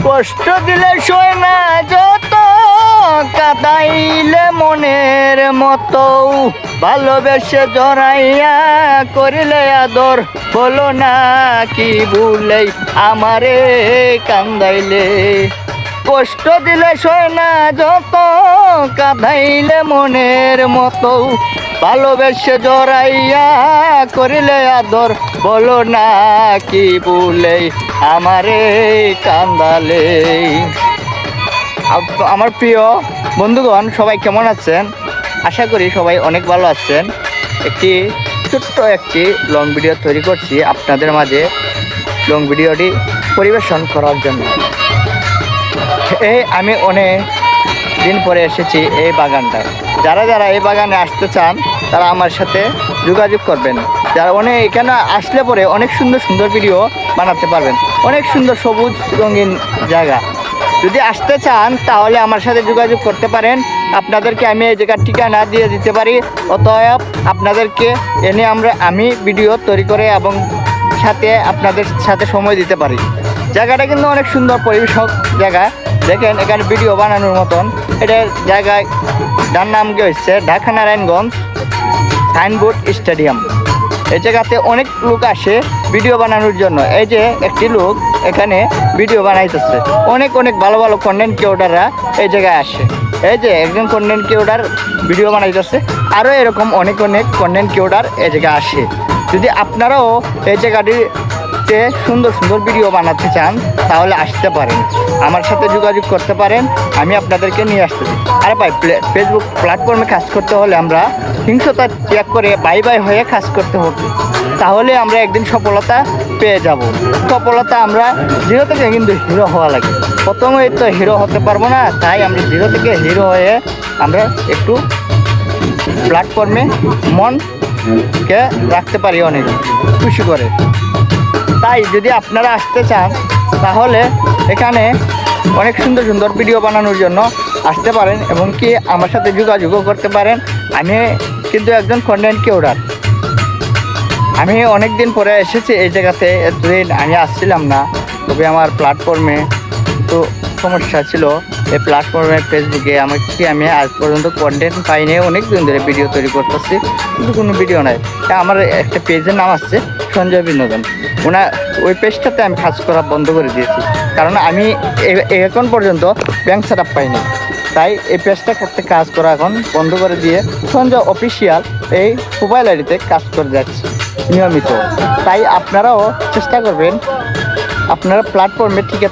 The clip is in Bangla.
কষ্ট দিলে সয় না যত, কাঁদাইলে মনের মতো, ভালোবেসে জড়াইয়া করিলে আদর, বলো না কি ভুলেই আমারে কান্দাইলে। কষ্ট দিলে সয় না যত, কাঁদাইলে মনের মতো, ভালোবেসে জড়াইয়া করিলে আদর, বলো না কি ভুলেই আমারে কান্দালে। আমার প্রিয় বন্ধুগণ, সবাই কেমন আছেন? আশা করি সবাই অনেক ভালো আছেন। ছোট্ট একটি লং ভিডিও তৈরি করছি আপনাদের মাঝে, লং ভিডিওটি পরিবেশন করার জন্য। আমি অনেক দিন পরে এসেছি এই বাগানটায়। যারা যারা এই বাগানে আসতে চান তারা আমার সাথে যোগাযোগ করবেন। যারা এখানে আসলে পরে অনেক সুন্দর সুন্দর ভিডিও বানাতে পারবেন, অনেক সুন্দর সবুজ রঙিন জায়গা। যদি আসতে চান তাহলে আমার সাথে যোগাযোগ করতে পারেন। আপনাদেরকে আমি এই জায়গার ঠিকানা দিয়ে দিতে পারি। অতএব আপনাদেরকে এনে আমি ভিডিও তৈরি করে এবং সাথে আপনাদের সাথে সময় দিতে পারি। জায়গাটা কিন্তু অনেক সুন্দর পরিবেশক জায়গা। দেখেন এখানে ভিডিও বানানোর মতন এটার জায়গায়, যার নাম কি হচ্ছে ঢাকা নারায়ণগঞ্জ সাইনবোর্ড স্টেডিয়াম। এই জায়গাতে অনেক লোক আসে ভিডিও বানানোর জন্য। এই যে একটি লোক এখানে ভিডিও বানাইতেছে। অনেক অনেক ভালো ভালো কন্টেন্ট ক্রিয়েটররা এই জায়গায় আসে। এই যে একজন কন্টেন্ট ক্রিয়েটর ভিডিও বানাইতেছে, আরও এরকম অনেক অনেক কন্টেন্ট ক্রিয়েটর এই জায়গায় আসে। যদি আপনারাও এই জায়গাটিতে সুন্দর সুন্দর ভিডিও বানাতে চান তাহলে আসতে পারেন, আমার সাথে যোগাযোগ করতে পারেন, আমি আপনাদেরকে নিয়ে আসতেছি। আরে ভাই, ফেসবুক প্ল্যাটফর্মে কাজ করতে হলে আমরা হিংসতা ত্যাগ করে বাই বাই হয়ে কাজ করতে হবে, তাহলে আমরা একদিন সফলতা পেয়ে যাব। সফলতা আমরা জিরো থেকে কিন্তু হিরো হওয়া লাগে। প্রথমে তো হিরো হতে পারবো না, তাই আমরা জিরো থেকে হিরো হয়ে আমরা একটু প্ল্যাটফর্মে মনকে রাখতে পারি অনেক খুশি করে। তাই যদি আপনারা আসতে চান তাহলে এখানে অনেক সুন্দর সুন্দর ভিডিও বানানোর জন্য আসতে পারেন এবং কি আমার সাথে যোগাযোগও করতে পারেন। আমি কিন্তু একজন কন্টেন্ট ক্রিয়েটর। আমি অনেক দিন পরে এসেছি এই জায়গাতে। এতদিন আমি আসছিলাম না, তবে আমার প্ল্যাটফর্মে তো সমস্যা ছিল। এই প্ল্যাটফর্মে ফেসবুকে আমি আজ পর্যন্ত কন্টেন্ট পাইনি। অনেক দিন ধরে ভিডিও তৈরি করতেছি কিন্তু কোনো ভিডিও নাই। আমার একটা পেজের নাম আসছে সঞ্জয় বিনোদন। ওই পেজটাতে আমি কাজ করা বন্ধ করে দিয়েছি, কারণ আমি এখন পর্যন্ত ব্যাংক সেট আপ পাইনি। তাই এই পেজটা করতে কাজ করা এখন বন্ধ করে দিয়ে সঞ্জয় অফিসিয়াল এই মোবাইল আইডিতে কাজ করে যাচ্ছে নিয়মিত। তাই আপনারাও চেষ্টা করবেন আপনারা প্ল্যাটফর্মে টিকে